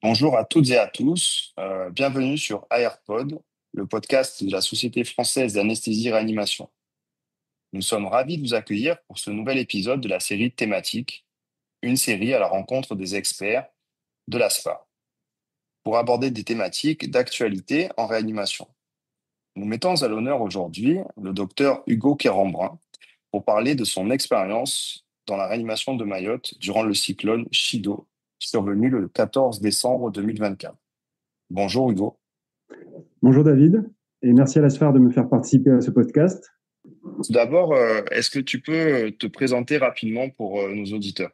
Bonjour à toutes et à tous. Bienvenue sur AirPod, le podcast de la Société française d'anesthésie-réanimation. Nous sommes ravis de vous accueillir pour ce nouvel épisode de la série thématique, une série à la rencontre des experts de l'ASPA, pour aborder des thématiques d'actualité en réanimation. Nous mettons à l'honneur aujourd'hui le docteur Hugo Quérambrin pour parler de son expérience dans la réanimation de Mayotte durant le cyclone Chido, survenu le 14 décembre 2024. Bonjour Hugo. Bonjour David, et merci à la Sphère de me faire participer à ce podcast. Tout d'abord, est-ce que tu peux te présenter rapidement pour nos auditeurs?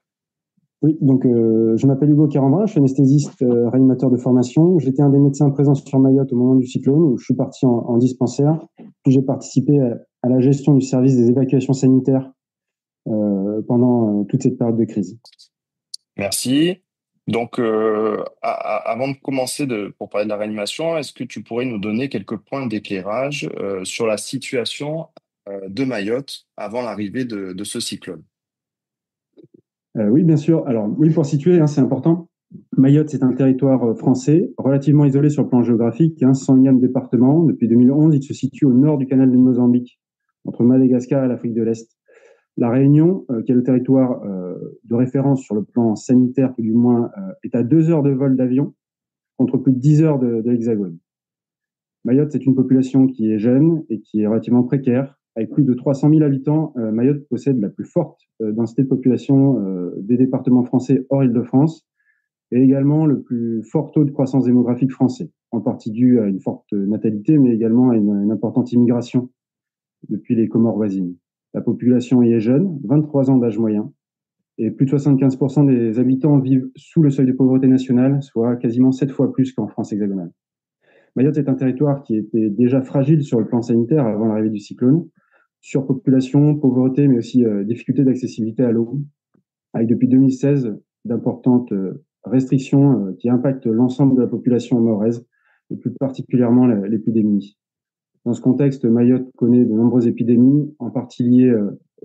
Oui, donc je m'appelle Hugo Quérambrin, je suis anesthésiste réanimateur de formation. J'étais un des médecins présents sur Mayotte au moment du cyclone, où je suis parti en dispensaire. Puis j'ai participé à la gestion du service des évacuations sanitaires pendant toute cette période de crise. Merci. Donc, avant de commencer pour parler de la réanimation, est-ce que tu pourrais nous donner quelques points d'éclairage sur la situation de Mayotte avant l'arrivée de ce cyclone? Oui, bien sûr. Alors oui, pour situer, c'est important. Mayotte, c'est un territoire français relativement isolé sur le plan géographique, 101e département. Depuis 2011, il se situe au nord du canal de Mozambique, entre Madagascar et l'Afrique de l'Est. La Réunion, qui est le territoire de référence sur le plan sanitaire, tout du moins, est à 2 heures de vol d'avion, contre plus de 10 heures de l'Hexagone. Mayotte, c'est une population qui est jeune et qui est relativement précaire. Avec plus de 300 000 habitants, Mayotte possède la plus forte densité de population des départements français hors Île-de-France et également le plus fort taux de croissance démographique français, en partie dû à une forte natalité, mais également à une importante immigration depuis les Comores voisines. La population y est jeune, 23 ans d'âge moyen, et plus de 75% des habitants vivent sous le seuil de pauvreté nationale, soit quasiment 7 fois plus qu'en France hexagonale. Mayotte est un territoire qui était déjà fragile sur le plan sanitaire avant l'arrivée du cyclone. Surpopulation, pauvreté, mais aussi difficulté d'accessibilité à l'eau, avec depuis 2016 d'importantes restrictions qui impactent l'ensemble de la population mahoraise, et plus particulièrement les plus démunis. Dans ce contexte, Mayotte connaît de nombreuses épidémies, en partie liées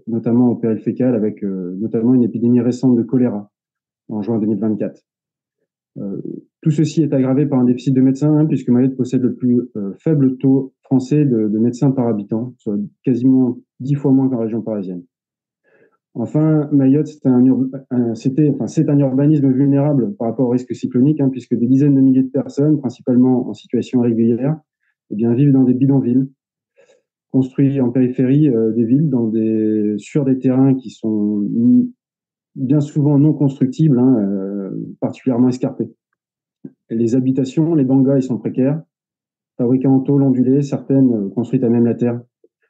notamment au péril fécal, avec notamment une épidémie récente de choléra en juin 2024. Tout ceci est aggravé par un déficit de médecins, puisque Mayotte possède le plus faible taux français de médecins par habitant, soit quasiment 10 fois moins qu'en région parisienne. Enfin, Mayotte, c'est un urbanisme vulnérable par rapport au risque cyclonique, puisque des dizaines de milliers de personnes, principalement en situation irrégulière, vivent dans des bidonvilles, construits en périphérie des villes, sur des terrains qui sont bien souvent non constructibles, particulièrement escarpés. Les habitations, les bangas, ils sont précaires, fabriquées en tôle ondulée, certaines construites à même la terre.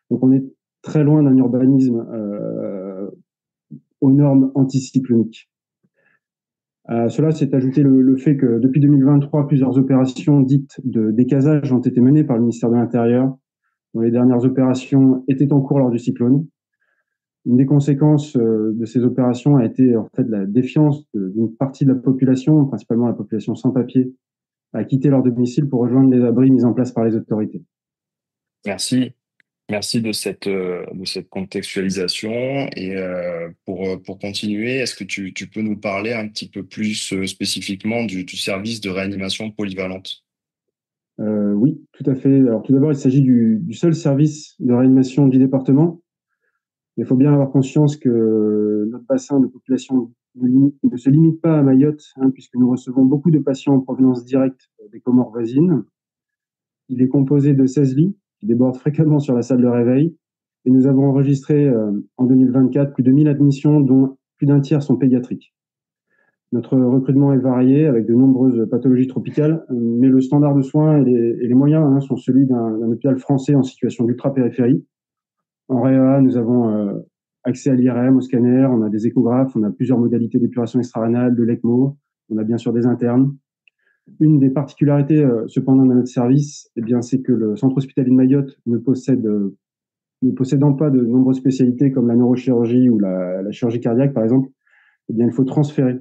Donc on est très loin d'un urbanisme aux normes anticycloniques. À cela s'est ajouté le fait que depuis 2023, plusieurs opérations dites de décasage ont été menées par le ministère de l'Intérieur, dont les dernières opérations étaient en cours lors du cyclone. Une des conséquences de ces opérations a été en fait la défiance d'une partie de la population, principalement la population sans papier, à quitter leur domicile pour rejoindre les abris mis en place par les autorités. Merci. Merci de cette contextualisation. Et pour continuer, est-ce que tu peux nous parler un petit peu plus spécifiquement du service de réanimation polyvalente? Oui, tout à fait. Alors tout d'abord, il s'agit du seul service de réanimation du département. Il faut bien avoir conscience que notre bassin de population ne se limite pas à Mayotte, puisque nous recevons beaucoup de patients en provenance directe des Comores voisines. Il est composé de 16 lits qui débordent fréquemment sur la salle de réveil. Et nous avons enregistré en 2024 plus de 1000 admissions, dont plus d'un tiers sont pédiatriques. Notre recrutement est varié avec de nombreuses pathologies tropicales, mais le standard de soins et les moyens sont celui d'un hôpital français en situation d'ultra-périphérie. En réa, nous avons accès à l'IRM, au scanner, on a des échographes, on a plusieurs modalités d'épuration extra-rénale, de l'ECMO, on a bien sûr des internes. Une des particularités cependant de notre service, c'est que le centre hospitalier de Mayotte ne possédant pas de nombreuses spécialités comme la neurochirurgie ou la chirurgie cardiaque par exemple, il faut transférer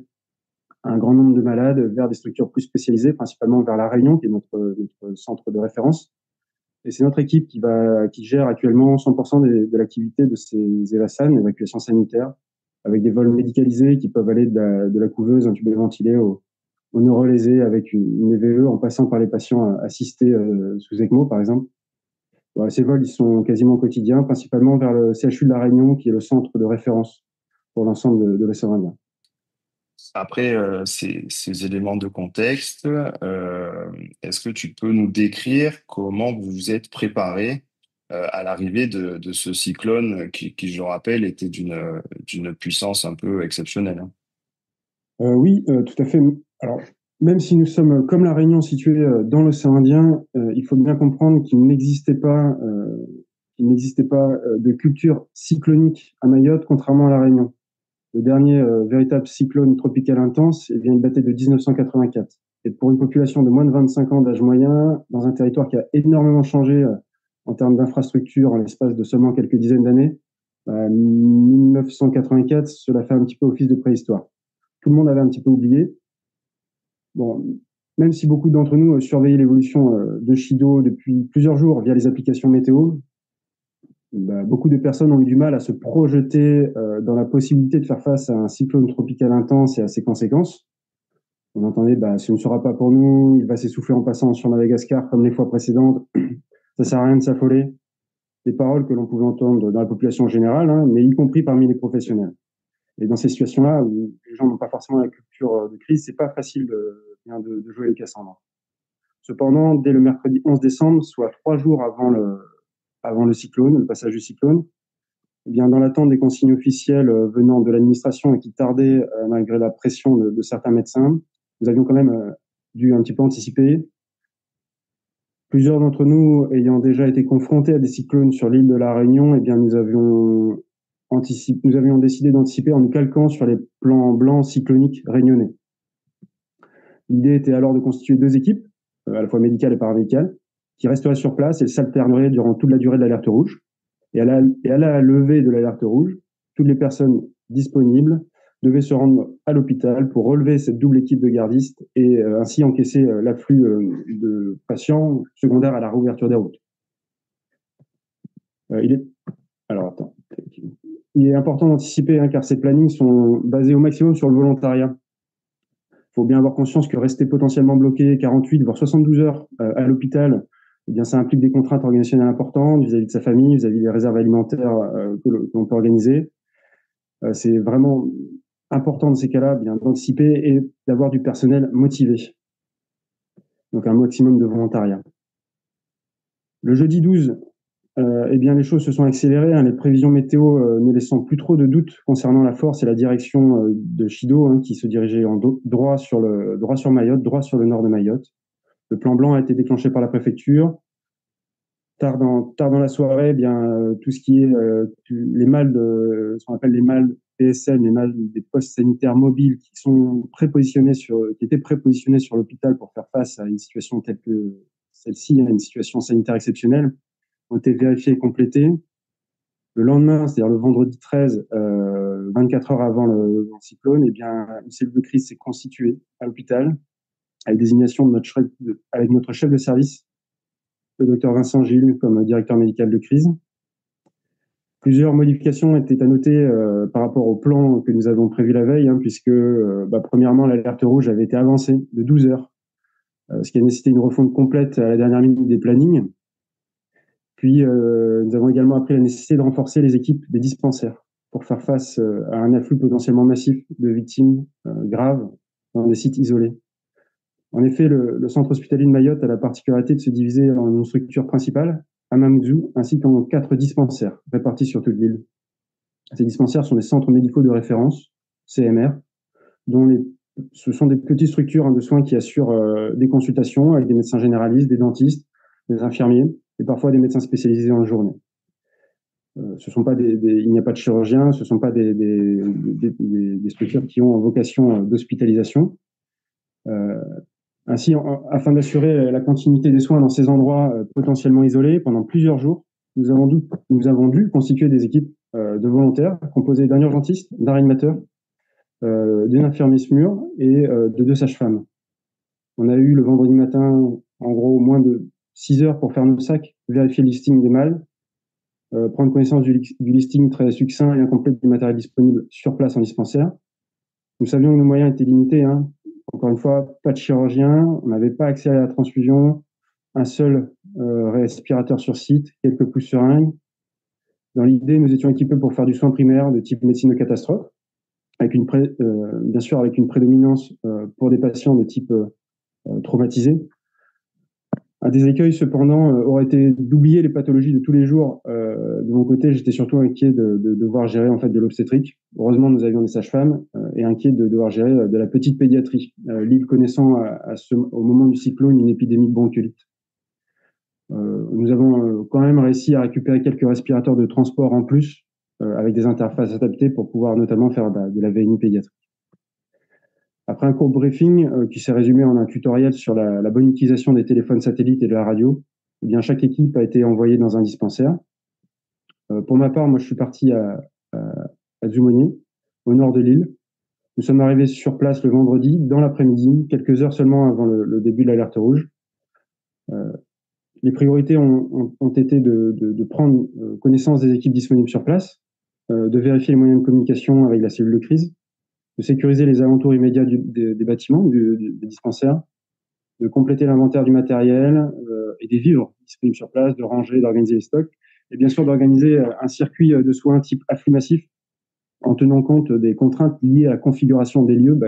un grand nombre de malades vers des structures plus spécialisées, principalement vers La Réunion, qui est notre centre de référence. Et c'est notre équipe qui gère actuellement 100% de l'activité de ces EVASAN, évacuation sanitaire, avec des vols médicalisés qui peuvent aller de la couveuse intubée ventilée aux neurolésés avec une EVE en passant par les patients assistés sous ECMO, par exemple. Voilà, ces vols, ils sont quasiment quotidiens, principalement vers le CHU de La Réunion, qui est le centre de référence pour l'ensemble de l'océan Indien. Après ces éléments de contexte, est-ce que tu peux nous décrire comment vous vous êtes préparé à l'arrivée de ce cyclone qui, je le rappelle, était d'une puissance un peu exceptionnelle, hein. Oui, tout à fait. Alors, même si nous sommes comme La Réunion située dans l'océan Indien, il faut bien comprendre qu'il n'existait pas de culture cyclonique à Mayotte, contrairement à La Réunion. Le dernier véritable cyclone tropical intense, eh bien, il datait de 1984. Et pour une population de moins de 25 ans d'âge moyen, dans un territoire qui a énormément changé en termes d'infrastructure en l'espace de seulement quelques dizaines d'années, 1984, cela fait un petit peu office de préhistoire. Tout le monde avait un petit peu oublié. Bon, même si beaucoup d'entre nous surveillaient l'évolution de Chido depuis plusieurs jours via les applications météo, beaucoup de personnes ont eu du mal à se projeter dans la possibilité de faire face à un cyclone tropical intense et à ses conséquences. On entendait, ce ne sera pas pour nous, il va s'essouffler en passant sur Madagascar comme les fois précédentes, ça sert à rien de s'affoler. Des paroles que l'on pouvait entendre dans la population générale, hein, mais y compris parmi les professionnels. Et dans ces situations-là, où les gens n'ont pas forcément la culture de crise, c'est pas facile de jouer les Cassandres. Cependant, dès le mercredi 11 décembre, soit 3 jours avant le cyclone, le passage du cyclone, eh bien, dans l'attente des consignes officielles venant de l'administration et qui tardaient malgré la pression de certains médecins, nous avions quand même dû un petit peu anticiper. Plusieurs d'entre nous ayant déjà été confrontés à des cyclones sur l'île de la Réunion, eh bien, nous avions décidé d'anticiper en nous calquant sur les plans blancs cycloniques réunionnais. L'idée était alors de constituer 2 équipes, à la fois médicales et paramédicales, qui resteraient sur place et s'alterneraient durant toute la durée de l'alerte rouge. Et à la levée de l'alerte rouge, toutes les personnes disponibles devaient se rendre à l'hôpital pour relever cette double équipe de gardistes et ainsi encaisser l'afflux de patients secondaires à la réouverture des routes. Il est important d'anticiper, hein, car ces plannings sont basés au maximum sur le volontariat. Il faut bien avoir conscience que rester potentiellement bloqué 48 voire 72 heures à l'hôpital, eh bien, ça implique des contraintes organisationnelles importantes vis-à-vis de sa famille, vis-à-vis des réserves alimentaires que l'on peut organiser. C'est vraiment important dans ces cas-là, bien d'anticiper et d'avoir du personnel motivé. Donc un maximum de volontariat. Le jeudi 12, eh bien, les choses se sont accélérées, hein, les prévisions météo ne laissant plus trop de doutes concernant la force et la direction de Chido, hein, qui se dirigeait droit sur Mayotte, droit sur le nord de Mayotte. Le plan blanc a été déclenché par la préfecture. Tard dans la soirée, eh bien, tout ce qui est les mâles ce qu'on appelle les mâles PSM, les mâles des postes sanitaires mobiles qui étaient prépositionnés sur l'hôpital pour faire face à une situation telle que celle-ci, une situation sanitaire exceptionnelle, ont été vérifiés et complétés. Le lendemain, c'est-à-dire le vendredi 13, 24 heures avant le cyclone, eh bien, une cellule de crise s'est constituée à l'hôpital avec désignation avec notre chef de service, le docteur Vincent Gilles, comme directeur médical de crise. Plusieurs modifications étaient à noter par rapport au plan que nous avons prévu la veille, hein, puisque, premièrement, l'alerte rouge avait été avancée de 12 heures, ce qui a nécessité une refonte complète à la dernière minute des plannings. Puis, nous avons également appris la nécessité de renforcer les équipes des dispensaires pour faire face à un afflux potentiellement massif de victimes graves dans des sites isolés. En effet, le centre hospitalier de Mayotte a la particularité de se diviser en une structure principale, à Mamoudzou, ainsi qu'en 4 dispensaires répartis sur toute l'île. Ces dispensaires sont des centres médicaux de référence, CMR, ce sont des petites structures, hein, de soins qui assurent des consultations avec des médecins généralistes, des dentistes, des infirmiers et parfois des médecins spécialisés en journée. Il n'y a pas de chirurgiens, ce ne sont pas des structures qui ont vocation d'hospitalisation. Ainsi, afin d'assurer la continuité des soins dans ces endroits potentiellement isolés pendant plusieurs jours, nous avons dû constituer des équipes de volontaires composées d'un urgentiste, d'un réanimateur, d'une infirmière SMUR et de 2 sages-femmes. On a eu le vendredi matin, en gros, moins de 6 heures pour faire nos sacs, vérifier le listing des mâles, prendre connaissance du listing très succinct et incomplet du matériel disponible sur place en dispensaire. Nous savions que nos moyens étaient limités, hein, Encore une fois, pas de chirurgien, on n'avait pas accès à la transfusion, un seul respirateur sur site, quelques pouces seringues. Dans l'idée, nous étions équipés pour faire du soin primaire de type médecine de catastrophe, avec bien sûr avec une prédominance pour des patients de type traumatisés. Un des écueils, cependant, aurait été d'oublier les pathologies de tous les jours. De mon côté, j'étais surtout inquiet de devoir gérer en fait de l'obstétrique. Heureusement, nous avions des sages-femmes et inquiet de devoir gérer de la petite pédiatrie. L'île connaissant au moment du cyclone une épidémie de bronchiolite. Nous avons quand même réussi à récupérer quelques respirateurs de transport en plus avec des interfaces adaptées pour pouvoir notamment faire de la VNI pédiatrique. Après un court briefing qui s'est résumé en un tutoriel sur la bonne utilisation des téléphones satellites et de la radio, eh bien, chaque équipe a été envoyée dans un dispensaire. Pour ma part, moi, je suis parti à Zumoni, au nord de l'île. Nous sommes arrivés sur place le vendredi, dans l'après-midi, quelques heures seulement avant le début de l'alerte rouge. Les priorités ont été de prendre connaissance des équipes disponibles sur place, de vérifier les moyens de communication avec la cellule de crise, de sécuriser les alentours immédiats des bâtiments, des dispensaires, de compléter l'inventaire du matériel et des vivres disponibles sur place, de ranger, d'organiser les stocks, et bien sûr d'organiser un circuit de soins type afflux massif en tenant compte des contraintes liées à la configuration des lieux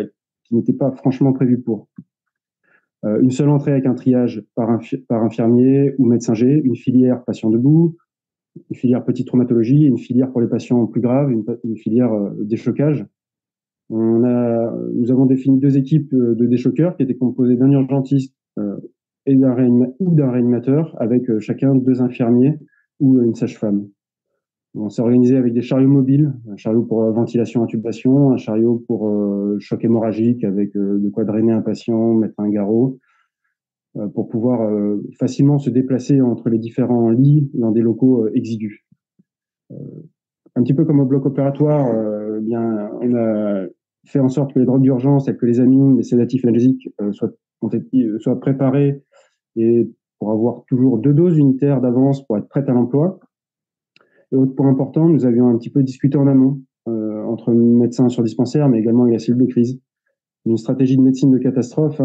qui n'étaient pas franchement prévues pour. Une seule entrée avec un triage par infirmier ou médecin G, une filière patient debout, une filière petite traumatologie, une filière pour les patients plus graves, une filière déchocage. Nous avons défini 2 équipes de déchoqueurs qui étaient composées d'un urgentiste et d'un réanimateur avec chacun 2 infirmiers ou une sage-femme. On s'est organisé avec des chariots mobiles, un chariot pour ventilation intubation, un chariot pour choc hémorragique avec de quoi drainer un patient, mettre un garrot, pour pouvoir facilement se déplacer entre les différents lits dans des locaux exigus. Un petit peu comme au bloc opératoire, bien, on a fait en sorte que les drogues d'urgence, telles que les amines, les sédatifs analgésiques, soient préparés et pour avoir toujours 2 doses unitaires d'avance pour être prêtes à l'emploi. Et autre point important, nous avions un petit peu discuté en amont entre médecins sur dispensaire, mais également avec la cellule de crise. Une stratégie de médecine de catastrophe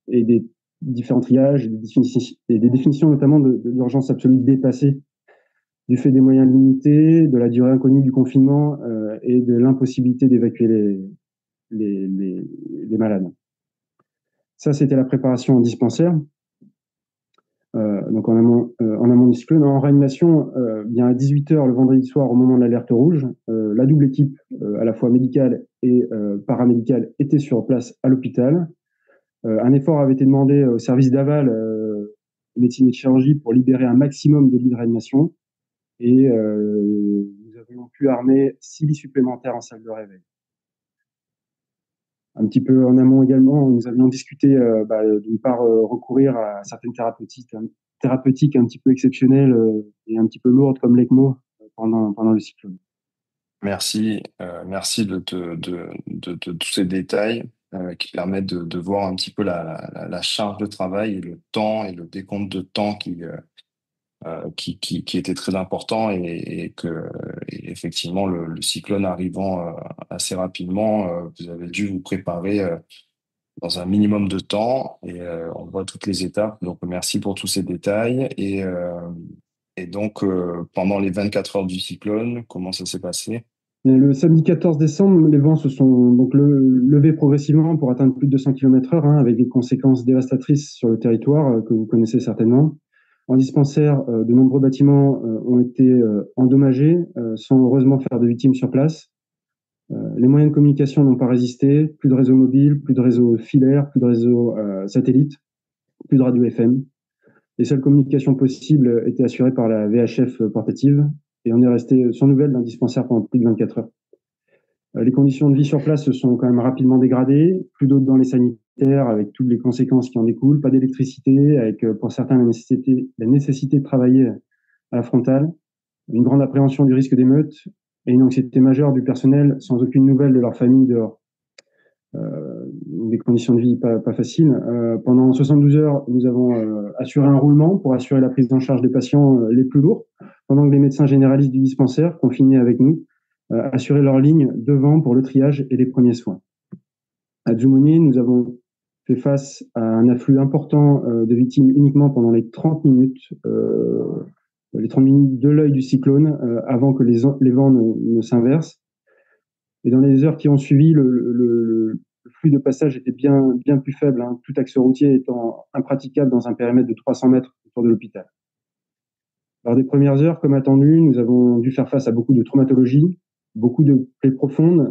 et des différents triages et des définitions notamment de l'urgence absolue dépassée du fait des moyens limités, de la durée inconnue du confinement et de l'impossibilité d'évacuer les malades. Ça, c'était la préparation en dispensaire. Donc en amont du cyclone. En réanimation, bien à 18h le vendredi soir, au moment de l'alerte rouge, la double équipe, à la fois médicale et paramédicale, était sur place à l'hôpital. Un effort avait été demandé au service d'aval, médecine et de chirurgie, pour libérer un maximum de lits de réanimation. Et nous avions pu armer 6 lits supplémentaires en salle de réveil. Un petit peu en amont également, nous avions discuté d'une part recourir à certaines thérapeutiques un petit peu exceptionnelles et un petit peu lourdes comme l'ECMO pendant le cyclone. Merci de tous ces détails qui permettent de voir un petit peu la charge de travail et le temps et le décompte de temps qui était très important et effectivement le cyclone arrivant assez rapidement, vous avez dû vous préparer dans un minimum de temps et on voit toutes les étapes. Donc merci pour tous ces détails et donc pendant les 24 heures du cyclone, comment ça s'est passé? Et le samedi 14 décembre, les vents se sont donc levés progressivement pour atteindre plus de 200 km/h, avec des conséquences dévastatrices sur le territoire que vous connaissez certainement. En dispensaire, de nombreux bâtiments ont été endommagés sans heureusement faire de victimes sur place. Les moyens de communication n'ont pas résisté, plus de réseau mobile, plus de réseau filaire, plus de réseau satellite, plus de radio FM. Les seules communications possibles étaient assurées par la VHF portative et on est resté sans nouvelles d'un dispensaire pendant plus de 24 heures. Les conditions de vie sur place se sont quand même rapidement dégradées, plus d'eau dans les sanitaires avec toutes les conséquences qui en découlent, pas d'électricité avec pour certains la nécessité de travailler à la frontale, une grande appréhension du risque d'émeute et une anxiété majeure du personnel sans aucune nouvelle de leur famille dehors. Des conditions de vie pas faciles. Pendant 72 heures, nous avons assuré un roulement pour assurer la prise en charge des patients les plus lourds, pendant que les médecins généralistes du dispensaire, confinés avec nous, assuraient leur ligne devant pour le triage et les premiers soins. À Djoumouni, nous avons fait face à un afflux important de victimes uniquement pendant les 30 minutes de l'œil du cyclone, avant que les vents ne s'inversent. Et dans les heures qui ont suivi, le flux de passage était bien plus faible, hein, tout axe routier étant impraticable dans un périmètre de 300 mètres autour de l'hôpital. Lors des premières heures, comme attendu, nous avons dû faire face à beaucoup de traumatologie, beaucoup de plaies profondes,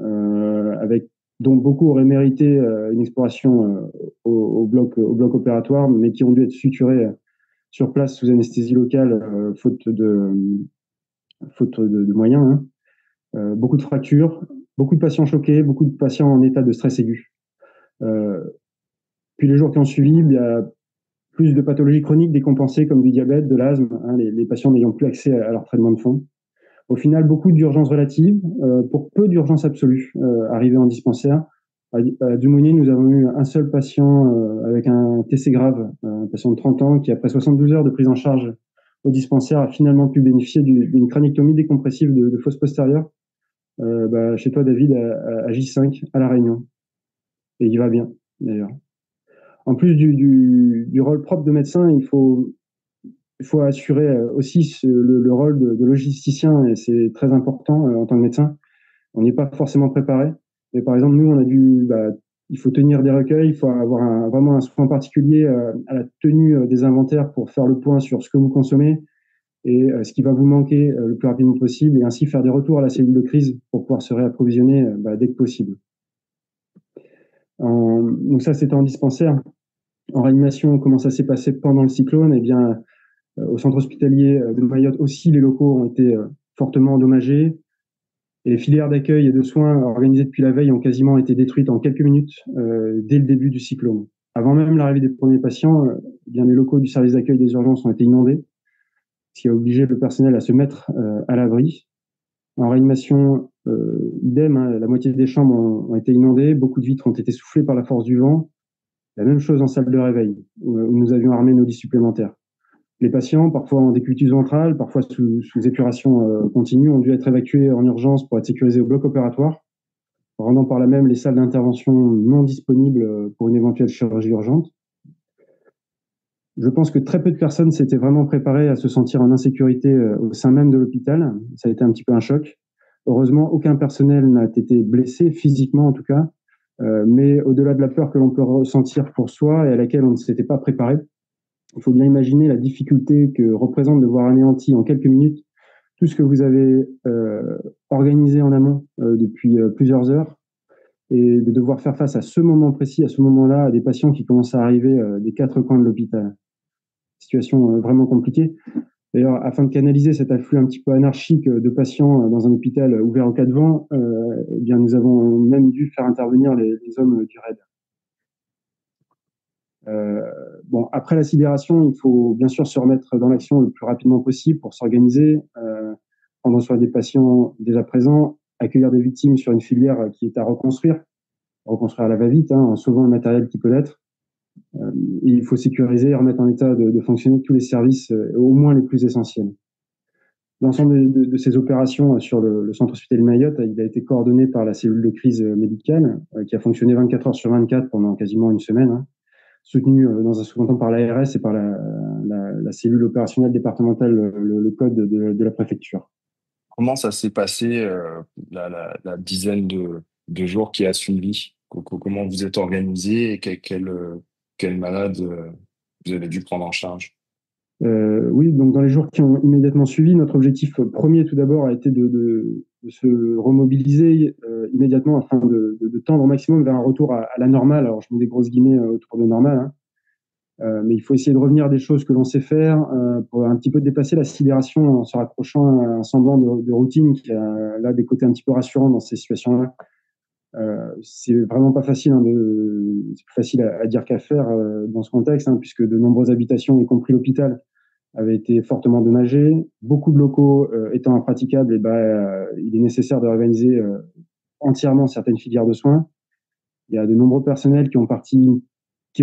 dont beaucoup auraient mérité une exploration au bloc opératoire, mais qui ont dû être suturées sur place sous anesthésie locale, faute de moyens. Hein. Beaucoup de fractures, beaucoup de patients choqués, beaucoup de patients en état de stress aigu. Puis les jours qui ont suivi, il y a plus de pathologies chroniques décompensées comme du diabète, de l'asthme, hein, les patients n'ayant plus accès à leur traitement de fond. Au final, beaucoup d'urgences relatives pour peu d'urgences absolues arrivées en dispensaire. À Djoumouni, nous avons eu un seul patient avec un TC grave, un patient de 30 ans qui, après 72 heures de prise en charge au dispensaire, a finalement pu bénéficier d'une crânectomie décompressive de fosse postérieure chez toi, David, à J5, à La Réunion. Et il va bien, d'ailleurs. En plus du rôle propre de médecin, il faut assurer aussi le rôle de logisticien, et c'est très important en tant que médecin. On n'est pas forcément préparé. Mais par exemple, nous, il faut tenir des recueils, il faut avoir vraiment un soin particulier à la tenue des inventaires pour faire le point sur ce que vous consommez et ce qui va vous manquer le plus rapidement possible, et ainsi faire des retours à la cellule de crise pour pouvoir se réapprovisionner dès que possible. Donc ça, c'était en dispensaire. En réanimation, comment ça s'est passé pendant le cyclone? Eh bien, au centre hospitalier de Mayotte aussi, les locaux ont été fortement endommagés. Et les filières d'accueil et de soins organisées depuis la veille ont quasiment été détruites en quelques minutes dès le début du cyclone. Avant même l'arrivée des premiers patients, eh bien, les locaux du service d'accueil des urgences ont été inondés, ce qui a obligé le personnel à se mettre à l'abri. En réanimation, idem, hein, la moitié des chambres ont été inondées, beaucoup de vitres ont été soufflées par la force du vent. La même chose en salle de réveil, où nous avions armé nos lits supplémentaires. Les patients, parfois en décubitus ventrale, parfois sous épuration continue, ont dû être évacués en urgence pour être sécurisés au bloc opératoire, rendant par là même les salles d'intervention non disponibles pour une éventuelle chirurgie urgente. Je pense que très peu de personnes s'étaient vraiment préparées à se sentir en insécurité au sein même de l'hôpital. Ça a été un petit peu un choc. Heureusement, aucun personnel n'a été blessé, physiquement en tout cas, mais au-delà de la peur que l'on peut ressentir pour soi et à laquelle on ne s'était pas préparé, il faut bien imaginer la difficulté que représente de voir anéanti en quelques minutes tout ce que vous avez organisé en amont depuis plusieurs heures, et de devoir faire face à ce moment précis, à ce moment-là, à des patients qui commencent à arriver des quatre coins de l'hôpital. Situation vraiment compliquée. D'ailleurs, afin de canaliser cet afflux un petit peu anarchique de patients dans un hôpital ouvert au cas de vent, eh bien, nous avons même dû faire intervenir les hommes du RAID. Bon, après la sidération, il faut bien sûr se remettre dans l'action le plus rapidement possible pour s'organiser, prendre soin des patients déjà présents, accueillir des victimes sur une filière qui est à reconstruire à la va-vite, hein, en sauvant le matériel qui peut l'être. Il faut sécuriser et remettre en état de fonctionner tous les services, au moins les plus essentiels. L'ensemble de ces opérations sur le centre hospitalier de Mayotte, il a été coordonné par la cellule de crise médicale, qui a fonctionné 24 heures sur 24 pendant quasiment une semaine, hein, soutenu dans un second temps par l'ARS et par la cellule opérationnelle départementale, le code de la préfecture. Comment ça s'est passé la dizaine de jours qui a suivi? Comment vous êtes organisé et quel malade vous avez dû prendre en charge? Oui, donc dans les jours qui ont immédiatement suivi, notre objectif premier tout d'abord a été de se remobiliser immédiatement afin de tendre au maximum vers un retour à la normale. Alors je mets des grosses guillemets autour de normal, hein. Mais il faut essayer de revenir à des choses que l'on sait faire pour un petit peu déplacer la sidération en se raccrochant à un semblant de routine qui a là des côtés un petit peu rassurants dans ces situations-là. C'est vraiment pas facile, hein, c'est plus facile à dire qu'à faire dans ce contexte, hein, puisque de nombreuses habitations, y compris l'hôpital, avaient été fortement endommagées. Beaucoup de locaux étant impraticables, il est nécessaire de réorganiser entièrement certaines filières de soins. Il y a de nombreux personnels qui ont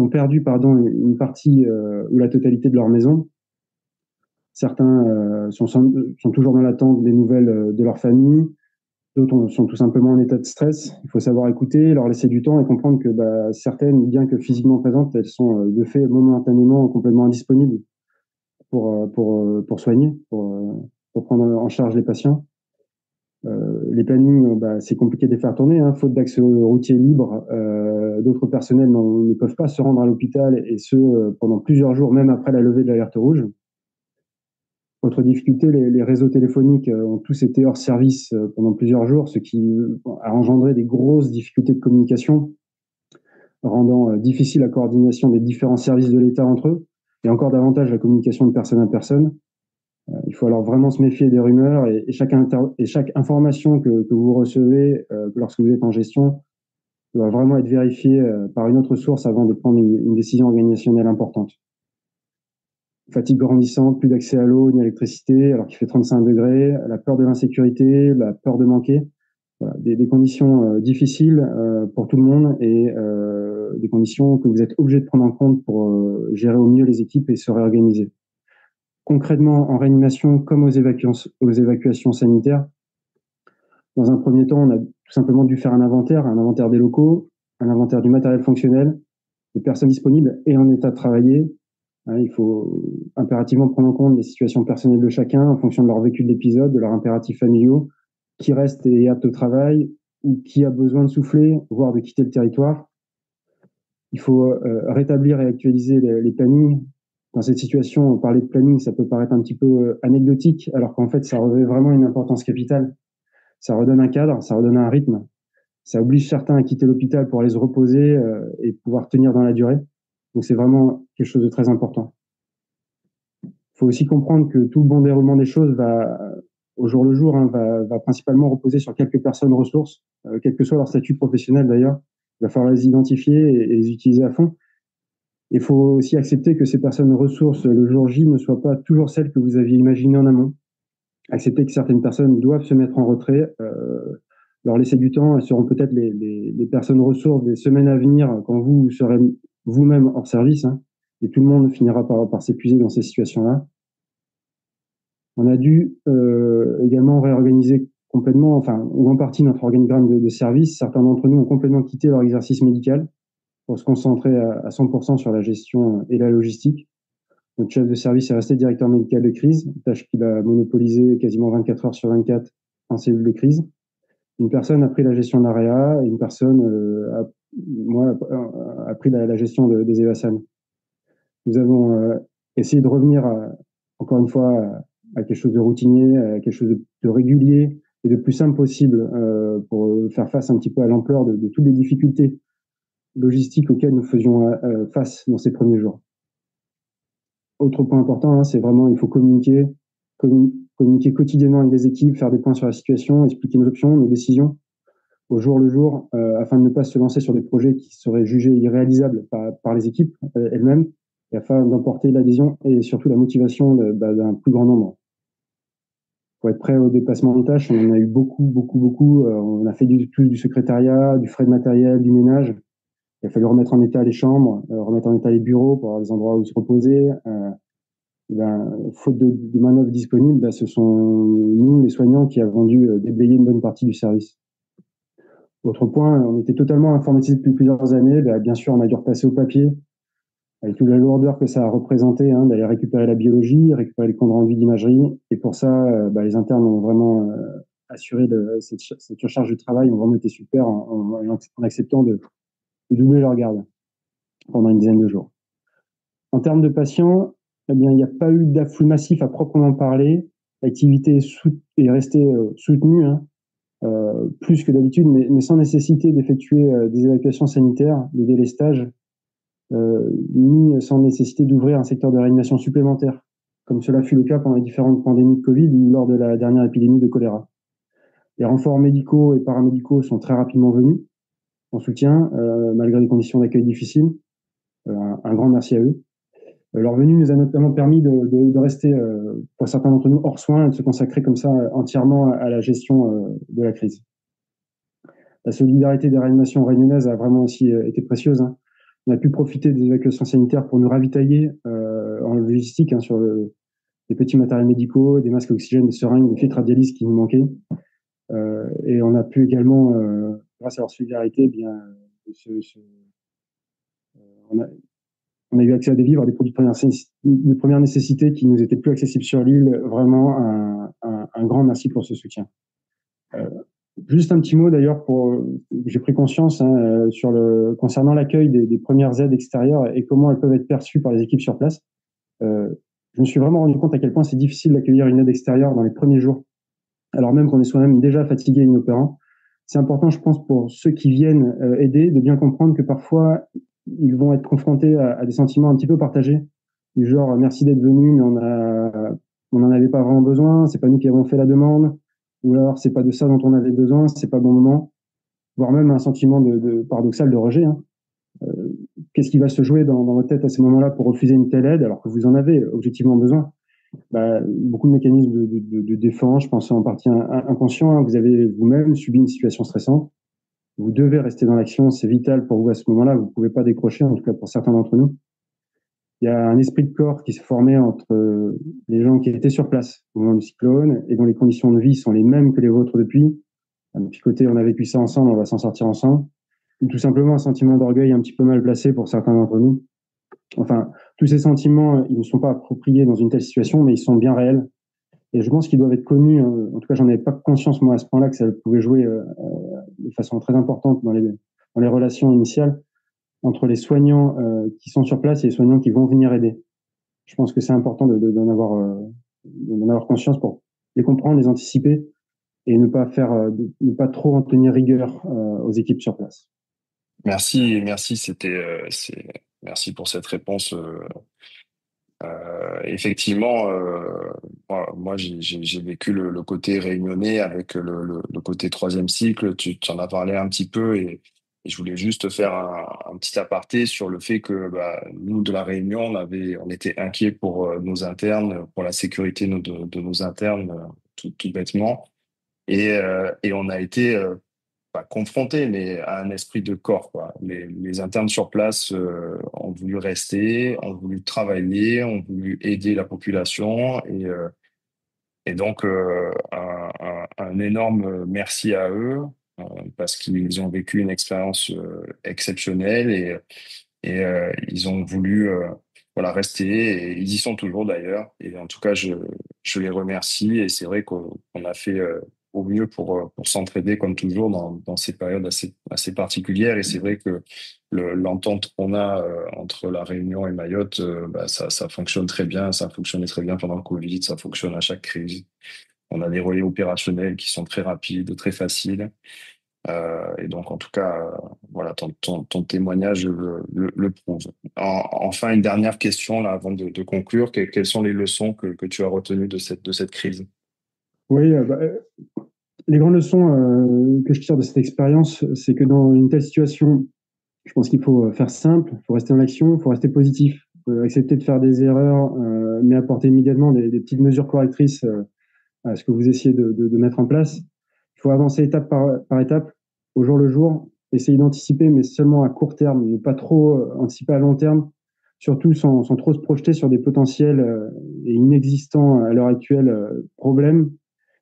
perdu une partie ou la totalité de leur maison. Certains sont toujours dans l'attente des nouvelles de leur famille. D'autres sont tout simplement en état de stress. Il faut savoir écouter, leur laisser du temps et comprendre que certaines, bien que physiquement présentes, elles sont de fait momentanément complètement indisponibles pour soigner, pour prendre en charge les patients. Les plannings, c'est compliqué de les faire tourner, hein, faute d'accès routier libre. D'autres personnels ne peuvent pas se rendre à l'hôpital et ce pendant plusieurs jours, même après la levée de l'alerte rouge. Autre difficulté, les réseaux téléphoniques ont tous été hors service pendant plusieurs jours, ce qui a engendré des grosses difficultés de communication, rendant difficile la coordination des différents services de l'État entre eux, et encore davantage la communication de personne à personne. Il faut alors vraiment se méfier des rumeurs et chaque information que vous recevez lorsque vous êtes en gestion doit vraiment être vérifiée par une autre source avant de prendre une décision organisationnelle importante. Fatigue grandissante, plus d'accès à l'eau ni à l'électricité alors qu'il fait 35 degrés, la peur de l'insécurité, la peur de manquer. Voilà, des conditions difficiles pour tout le monde et des conditions que vous êtes obligé de prendre en compte pour gérer au mieux les équipes et se réorganiser. Concrètement, en réanimation comme aux évacuations sanitaires, dans un premier temps, on a tout simplement dû faire un inventaire des locaux, un inventaire du matériel fonctionnel, des personnes disponibles et en état de travailler. Il faut impérativement prendre en compte les situations personnelles de chacun en fonction de leur vécu de l'épisode, de leurs impératifs familiaux, qui reste et est apte au travail ou qui a besoin de souffler, voire de quitter le territoire. Il faut rétablir et actualiser les plannings. Dans cette situation, parler de planning, ça peut paraître un petit peu anecdotique, alors qu'en fait, ça revêt vraiment une importance capitale. Ça redonne un cadre, ça redonne un rythme. Ça oblige certains à quitter l'hôpital pour aller se reposer et pouvoir tenir dans la durée. Donc, c'est vraiment quelque chose de très important. Il faut aussi comprendre que tout le bon déroulement des choses va, au jour le jour, va principalement reposer sur quelques personnes ressources, quel que soit leur statut professionnel d'ailleurs. Il va falloir les identifier et les utiliser à fond. Il faut aussi accepter que ces personnes ressources, le jour J, ne soient pas toujours celles que vous aviez imaginées en amont. Accepter que certaines personnes doivent se mettre en retrait, leur laisser du temps. Elles seront peut-être les personnes ressources des semaines à venir quand vous serez vous-même hors service. Hein, et tout le monde finira par s'épuiser dans ces situations-là. On a dû également réorganiser complètement, enfin, ou en partie, notre organigramme de service. Certains d'entre nous ont complètement quitté leur exercice médical pour se concentrer à 100% sur la gestion et la logistique. Notre chef de service est resté directeur médical de crise, tâche qu'il a monopolisée quasiment 24 heures sur 24 en cellule de crise. Une personne a pris la gestion de l'AREA et une personne a pris la gestion des EVASAN. Nous avons essayé de revenir, encore une fois, à quelque chose de routinier, à quelque chose de régulier et de plus simple possible pour faire face un petit peu à l'ampleur de toutes les difficultés logistiques auxquelles nous faisions face dans ces premiers jours. Autre point important, hein, c'est vraiment, il faut communiquer quotidiennement avec les équipes, faire des points sur la situation, expliquer nos options, nos décisions au jour le jour, afin de ne pas se lancer sur des projets qui seraient jugés irréalisables par les équipes elles-mêmes, et afin d'emporter l'adhésion et surtout la motivation d'un plus grand nombre. Pour être prêt au dépassement de tâches, on en a eu beaucoup. On a fait du secrétariat, du frais de matériel, du ménage. Il a fallu remettre en état les chambres, remettre en état les bureaux pour avoir des endroits où se reposer. Faute de main-d'œuvre disponible, ce sont nous, les soignants, qui avons dû déblayer une bonne partie du service. Autre point, on était totalement informatisé depuis plusieurs années. Bien sûr, on a dû repasser au papier, avec toute la lourdeur que ça a représenté, hein, d'aller récupérer la biologie, récupérer les comptes rendus d'imagerie. Et pour ça, les internes ont vraiment assuré cette surcharge de travail, ont vraiment été super en acceptant de doubler leur garde pendant une dizaine de jours. En termes de patients, il n'y a pas eu d'afflux massif à proprement parler. L'activité est restée soutenue, hein, plus que d'habitude, mais sans nécessité d'effectuer des évacuations sanitaires, de délestage, ni sans nécessité d'ouvrir un secteur de réanimation supplémentaire, comme cela fut le cas pendant les différentes pandémies de Covid ou lors de la dernière épidémie de choléra. Les renforts médicaux et paramédicaux sont très rapidement venus en soutien, malgré des conditions d'accueil difficiles. Un grand merci à eux. Leur venue nous a notamment permis de rester, pour certains d'entre nous, hors soins et de se consacrer comme ça entièrement à la gestion de la crise. La solidarité des réanimations réunionnaises a vraiment aussi été précieuse. Hein. On a pu profiter des évacuations sanitaires pour nous ravitailler en logistique, sur des petits matériels médicaux, des masques à oxygène, des seringues, des filtres à dialyse qui nous manquaient. Et on a pu également, grâce à leur solidarité, eh bien, on a, on a eu accès à des livres, à des produits de première nécessité qui nous étaient plus accessibles sur l'île. Vraiment, un grand merci pour ce soutien. Euh, Juste un petit mot d'ailleurs j'ai pris conscience hein, concernant l'accueil des premières aides extérieures et comment elles peuvent être perçues par les équipes sur place. Euh, je me suis vraiment rendu compte à quel point c'est difficile d'accueillir une aide extérieure dans les premiers jours, alors même qu'on est soi-même déjà fatigué et inopérant. C'est important, je pense, pour ceux qui viennent aider, de bien comprendre que parfois, ils vont être confrontés à des sentiments un petit peu partagés, du genre merci d'être venu, mais on n'en avait pas vraiment besoin, c'est pas nous qui avons fait la demande, ou alors c'est pas de ça dont on avait besoin, c'est pas le bon moment, voire même un sentiment paradoxal de rejet. Hein. Qu'est-ce qui va se jouer dans votre tête à ces moments-là pour refuser une telle aide alors que vous en avez objectivement besoin? Beaucoup de mécanismes de défense, je pense en partie inconscient. Hein. Vous avez vous-même subi une situation stressante. Vous devez rester dans l'action, c'est vital pour vous à ce moment-là. Vous ne pouvez pas décrocher, en tout cas pour certains d'entre nous. Il y a un esprit de corps qui se formait entre les gens qui étaient sur place au moment du cyclone et dont les conditions de vie sont les mêmes que les vôtres depuis. Depuis côté, on a vécu ça ensemble, on va s'en sortir ensemble. Ou tout simplement un sentiment d'orgueil un petit peu mal placé pour certains d'entre nous. Enfin, tous ces sentiments, ils ne sont pas appropriés dans une telle situation, mais ils sont bien réels. Et je pense qu'ils doivent être connus. En tout cas, j'en avais pas conscience, moi, à ce point-là, que ça pouvait jouer de façon très importante dans les relations initiales entre les soignants qui sont sur place et les soignants qui vont venir aider. Je pense que c'est important d'en avoir conscience pour les comprendre, les anticiper et ne pas trop en tenir rigueur aux équipes sur place. Merci, merci pour cette réponse. Effectivement, moi j'ai vécu le côté réunionnais avec le côté troisième cycle. Tu en as parlé un petit peu et je voulais juste faire un petit aparté sur le fait que nous de la Réunion, on était inquiets pour nos internes, pour la sécurité de nos internes, tout bêtement, et on a été pas confrontés, mais à un esprit de corps, quoi. Les internes sur place ont voulu rester, ont voulu travailler, ont voulu aider la population et donc un énorme merci à eux parce qu'ils ont vécu une expérience exceptionnelle et ils ont voulu voilà rester et ils y sont toujours d'ailleurs et en tout cas je les remercie et c'est vrai qu'on a fait au mieux pour s'entraider comme toujours dans ces périodes assez particulières et c'est vrai que l'entente qu'on a entre La Réunion et Mayotte ça fonctionne très bien, ça a fonctionné très bien pendant le Covid, ça fonctionne à chaque crise. On a des relais opérationnels qui sont très rapides, très faciles. Et donc, en tout cas, voilà, ton témoignage le prouve. Enfin, une dernière question là, avant de conclure. Quelles sont les leçons que tu as retenues de cette crise? Oui, les grandes leçons que je tire de cette expérience, c'est que dans une telle situation, je pense qu'il faut faire simple, il faut rester dans l'action, il faut rester positif, accepter de faire des erreurs, mais apporter immédiatement des petites mesures correctrices à ce que vous essayez de mettre en place. Il faut avancer étape par étape, au jour le jour, essayer d'anticiper, mais seulement à court terme, ne pas trop anticiper à long terme, surtout sans trop se projeter sur des potentiels et inexistants à l'heure actuelle problèmes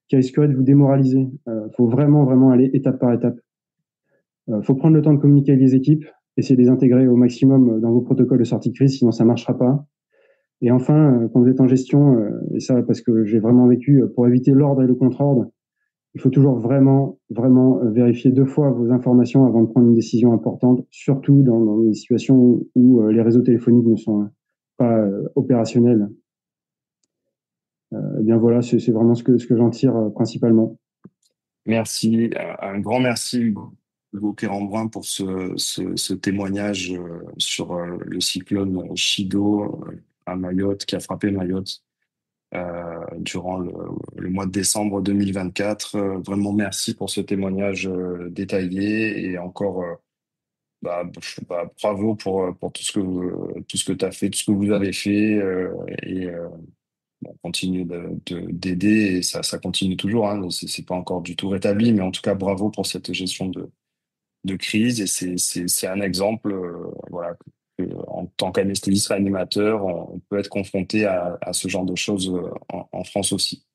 qui risqueraient de vous démoraliser. Il faut vraiment aller étape par étape. Faut prendre le temps de communiquer avec les équipes, essayer de les intégrer au maximum dans vos protocoles de sortie de crise, sinon ça ne marchera pas. Et enfin, quand vous êtes en gestion, et ça parce que j'ai vraiment vécu, pour éviter l'ordre et le contre-ordre, il faut toujours vraiment vérifier deux fois vos informations avant de prendre une décision importante, surtout dans des situations où les réseaux téléphoniques ne sont pas opérationnels. Eh bien voilà, c'est vraiment ce que j'en tire principalement. Merci, un grand merci Hugo Quérembrun pour ce témoignage sur le cyclone Chido à Mayotte qui a frappé Mayotte durant le mois de décembre 2024. Vraiment merci pour ce témoignage détaillé et encore bravo pour tout ce que tu as fait, tout ce que vous avez fait et on continue d'aider et ça continue toujours. Hein, c'est pas encore du tout rétabli, mais en tout cas bravo pour cette gestion de crise et c'est un exemple voilà en tant qu'anesthésiste réanimateur on peut être confronté à ce genre de choses en France aussi.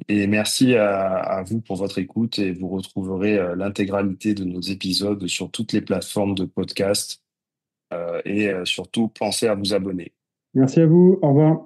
Et merci à vous pour votre écoute et vous retrouverez l'intégralité de nos épisodes sur toutes les plateformes de podcast et surtout pensez à vous abonner. Merci à vous. Au revoir.